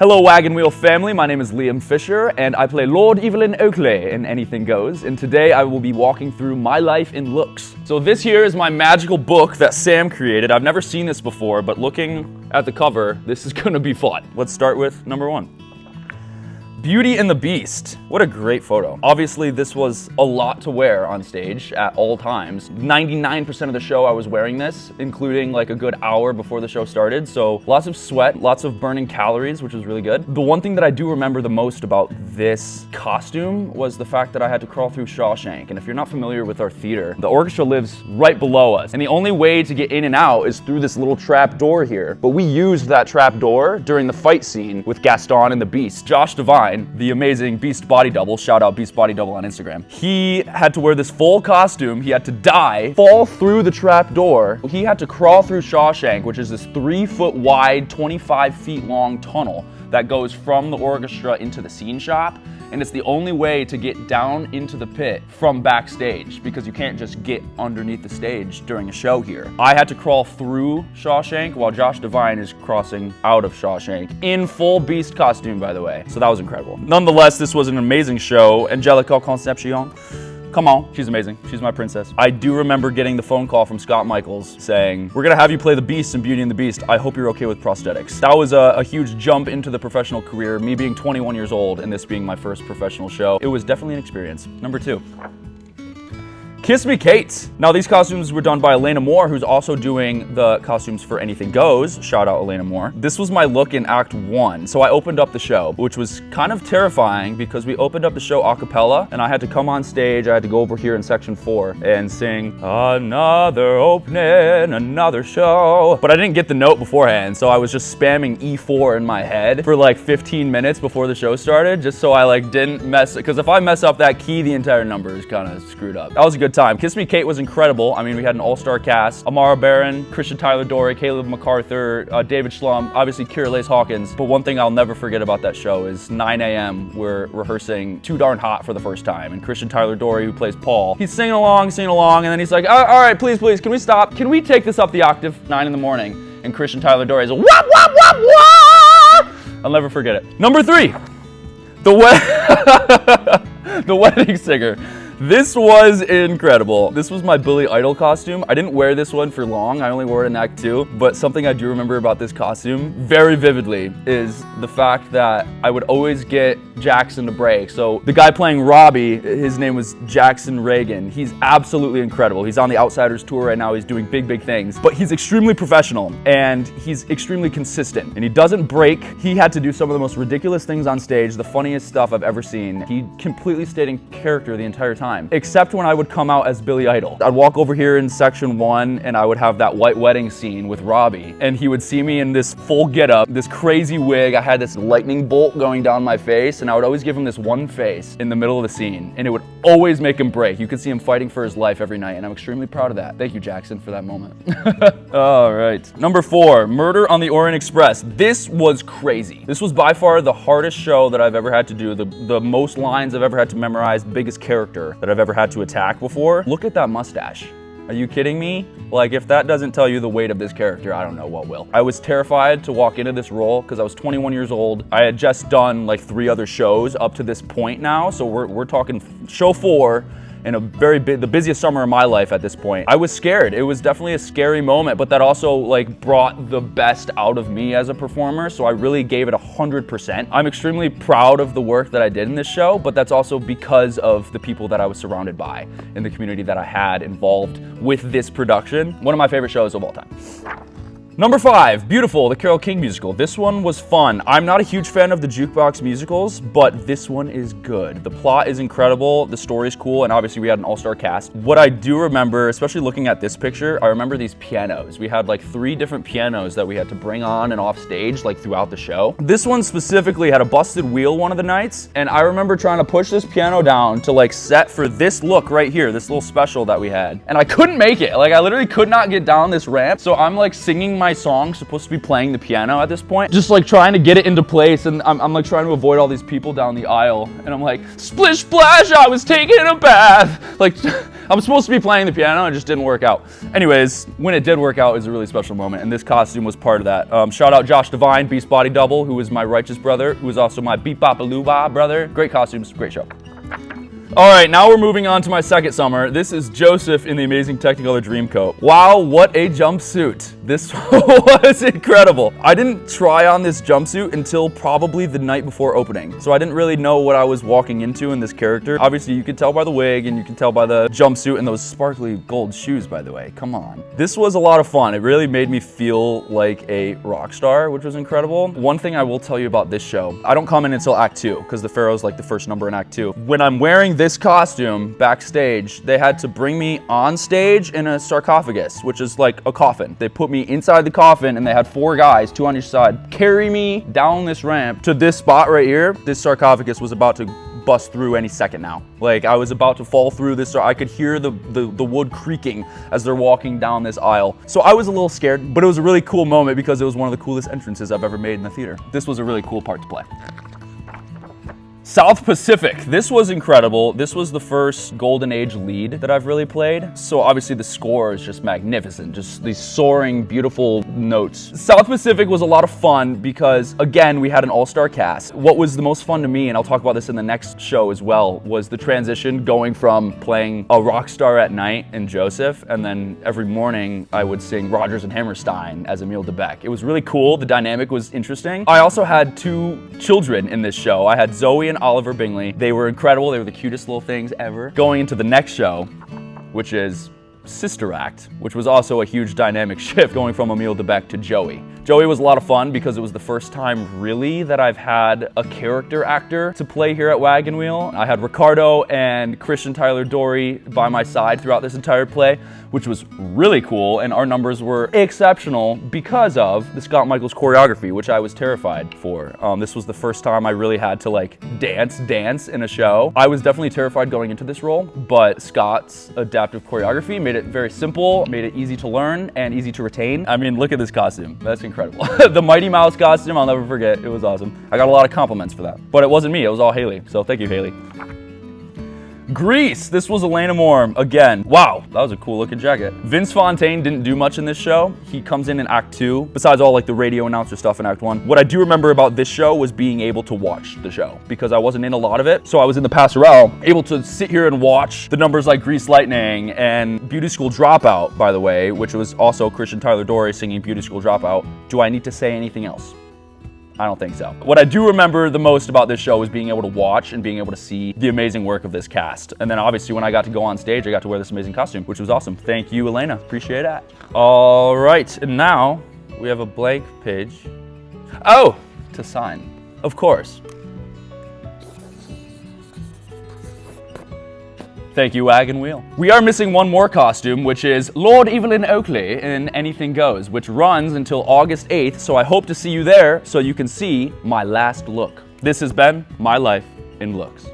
Hello Wagon Wheel family, my name is Liam Fisher and I play Lord Evelyn Oakley in Anything Goes, and today I will be walking through my life in looks. So this here is my magical book that Sam created. I've never seen this before, but looking at the cover, this is gonna be fun. Let's start with number 1. Beauty and the Beast. What a great photo. Obviously, this was a lot to wear on stage at all times. 99% of the show I was wearing this, including like a good hour before the show started. So lots of sweat, lots of burning calories, which was really good. The one thing that I do remember the most about this costume was the fact that I had to crawl through Shawshank. And if you're not familiar with our theater, the orchestra lives right below us. And the only way to get in and out is through this little trap door here. But we used that trap door during the fight scene with Gaston and the Beast. Josh Devine, the amazing Beast body double, shout out Beast body double on Instagram. He had to wear this full costume, he had to die, fall through the trap door. He had to crawl through Shawshank, which is this 3-foot wide, 25 feet long tunnel that goes from the orchestra into the scene shop. And it's the only way to get down into the pit from backstage because you can't just get underneath the stage during a show here. I had to crawl through Shawshank while Josh Devine is crossing out of Shawshank in full Beast costume, by the way. So that was incredible. Nonetheless, this was an amazing show. Angelica Concepcion. Come on, she's amazing. She's my princess. I do remember getting the phone call from Scott Michaels saying, "We're gonna have you play the Beast in Beauty and the Beast. I hope you're okay with prosthetics." That was a huge jump into the professional career, me being 21 years old and this being my first professional show. It was definitely an experience. Number 2. Kiss Me Kate. Now these costumes were done by Elena Moore, who's also doing the costumes for Anything Goes. Shout out Elena Moore. This was my look in Act 1. So I opened up the show, which was kind of terrifying because we opened up the show a cappella and I had to come on stage. I had to go over here in section 4 and sing another opening, another show. But I didn't get the note beforehand, so I was just spamming E4 in my head for like 15 minutes before the show started, just so I like didn't mess, because if I mess up that key, the entire number is kind of screwed up. That was a good time. Kiss Me Kate was incredible. I mean, we had an all-star cast. Amara Barron, Christian Tyler Dory, Caleb MacArthur, David Schlum, obviously Kira Lace Hawkins. But one thing I'll never forget about that show is 9 a.m. we're rehearsing Too Darn Hot for the first time. And Christian Tyler Dory, who plays Paul, he's singing along, and then he's like, all right, please, can we stop? Can we take this up the octave? 9 in the morning. And Christian Tyler Dory is a wah, wah, wah, wah! I'll never forget it. Number 3, the wedding singer. This was incredible. This was my Billy Idol costume. I didn't wear this one for long. I only wore it in Act 2. But something I do remember about this costume very vividly is the fact that I would always get Jackson to break. So the guy playing Robbie, his name was Jackson Reagan. He's absolutely incredible. He's on the Outsiders tour right now. He's doing big things. But he's extremely professional and he's extremely consistent. And he doesn't break. He had to do some of the most ridiculous things on stage, the funniest stuff I've ever seen. He completely stayed in character the entire time. Except when I would come out as Billy Idol. I'd walk over here in section 1 and I would have that white wedding scene with Robbie, and he would see me in this full getup, this crazy wig. I had this lightning bolt going down my face, and I would always give him this one face in the middle of the scene, and it would always make him break. You could see him fighting for his life every night, and I'm extremely proud of that. Thank you, Jackson, for that moment. All right. Number 4, Murder on the Orient Express. This was crazy. This was by far the hardest show that I've ever had to do, the most lines I've ever had to memorize, the biggest character that I've ever had to attack before. Look at that mustache. Are you kidding me? Like, if that doesn't tell you the weight of this character, I don't know what will. I was terrified to walk into this role because I was 21 years old. I had just done like 3 other shows up to this point now. So we're talking show 4 in the busiest summer of my life at this point. I was scared. It was definitely a scary moment, but that also like brought the best out of me as a performer. So I really gave it 100%. I'm extremely proud of the work that I did in this show, but that's also because of the people that I was surrounded by and the community that I had involved with this production. One of my favorite shows of all time. Number 5, Beautiful, the Carole King musical. This one was fun. I'm not a huge fan of the jukebox musicals, but this one is good. The plot is incredible, the story is cool, and obviously we had an all-star cast. What I do remember, especially looking at this picture, I remember these pianos. We had like 3 different pianos that we had to bring on and off stage like throughout the show. This one specifically had a busted wheel one of the nights, and I remember trying to push this piano down to like set for this look right here, this little special that we had. And I couldn't make it. Like I literally could not get down this ramp, so I'm like singing my song supposed to be playing the piano at this point? Just like trying to get it into place, and I'm like trying to avoid all these people down the aisle, and I'm like, splish splash, I was taking a bath. Like, I'm supposed to be playing the piano, it just didn't work out. Anyways, when it did work out, it was a really special moment, and this costume was part of that. Shout out Josh Devine, Beast Body Double, who is my righteous brother, who is also my Beep Bop Aluba brother. Great costumes, great show. All right, now we're moving on to my second summer. This is Joseph in the Amazing Technicolor Dreamcoat. Wow, what a jumpsuit. This was incredible. I didn't try on this jumpsuit until probably the night before opening, so I didn't really know what I was walking into in this character. Obviously, you can tell by the wig, and you can tell by the jumpsuit and those sparkly gold shoes, by the way. Come on. This was a lot of fun. It really made me feel like a rock star, which was incredible. One thing I will tell you about this show, I don't come in until Act 2, because the Pharaoh's like the first number in Act 2. When I'm wearing this costume backstage, they had to bring me on stage in a sarcophagus, which is like a coffin. They put me inside the coffin, and they had 4 guys, 2 on each side, carry me down this ramp to this spot right here. This sarcophagus was about to bust through any second now. Like, I was about to fall through this. I could hear the wood creaking as they're walking down this aisle. So I was a little scared, but it was a really cool moment because it was one of the coolest entrances I've ever made in the theater. This was a really cool part to play. South Pacific. This was incredible. This was the first Golden Age lead that I've really played. So obviously the score is just magnificent. Just these soaring, beautiful notes. South Pacific was a lot of fun because, again, we had an all-star cast. What was the most fun to me, and I'll talk about this in the next show as well, was the transition going from playing a rock star at night in Joseph, and then every morning I would sing Rodgers and Hammerstein as Emile DeBeck. It was really cool. The dynamic was interesting. I also had 2 children in this show. I had Zoe and Oliver Bingley. They were incredible. They were the cutest little things ever. Going into the next show, which is Sister Act, which was also a huge dynamic shift going from Emile DeBeck to Joey. Joey was a lot of fun because it was the first time really that I've had a character actor to play here at Wagon Wheel. I had Ricardo and Christian Tyler Dory by my side throughout this entire play, which was really cool, and our numbers were exceptional because of the Scott Michaels choreography, which I was terrified for. This was the first time I really had to like dance in a show. I was definitely terrified going into this role, but Scott's adaptive choreography made it very simple, made it easy to learn and easy to retain. I mean, look at this costume. That's incredible. The Mighty Mouse costume, I'll never forget. It was awesome. I got a lot of compliments for that. But it wasn't me, it was all Haley. So thank you, Haley. Grease. This was Elena Moore again. Wow, that was a cool looking jacket. Vince Fontaine didn't do much in this show. He comes in Act 2, besides all like the radio announcer stuff in Act 1. What I do remember about this show was being able to watch the show because I wasn't in a lot of it. So I was in the passerelle, able to sit here and watch the numbers like Grease Lightning and Beauty School Dropout, by the way, which was also Christian Tyler Dory singing Beauty School Dropout. Do I need to say anything else? I don't think so. What I do remember the most about this show was being able to watch and being able to see the amazing work of this cast. And then obviously when I got to go on stage, I got to wear this amazing costume, which was awesome. Thank you, Elena. Appreciate that. All right, and now we have a blank page. Oh, to sign, of course. Thank you, Wagon Wheel. We are missing one more costume, which is Lord Evelyn Oakley in Anything Goes, which runs until August 8th, so I hope to see you there so you can see my last look. This has been my life in looks.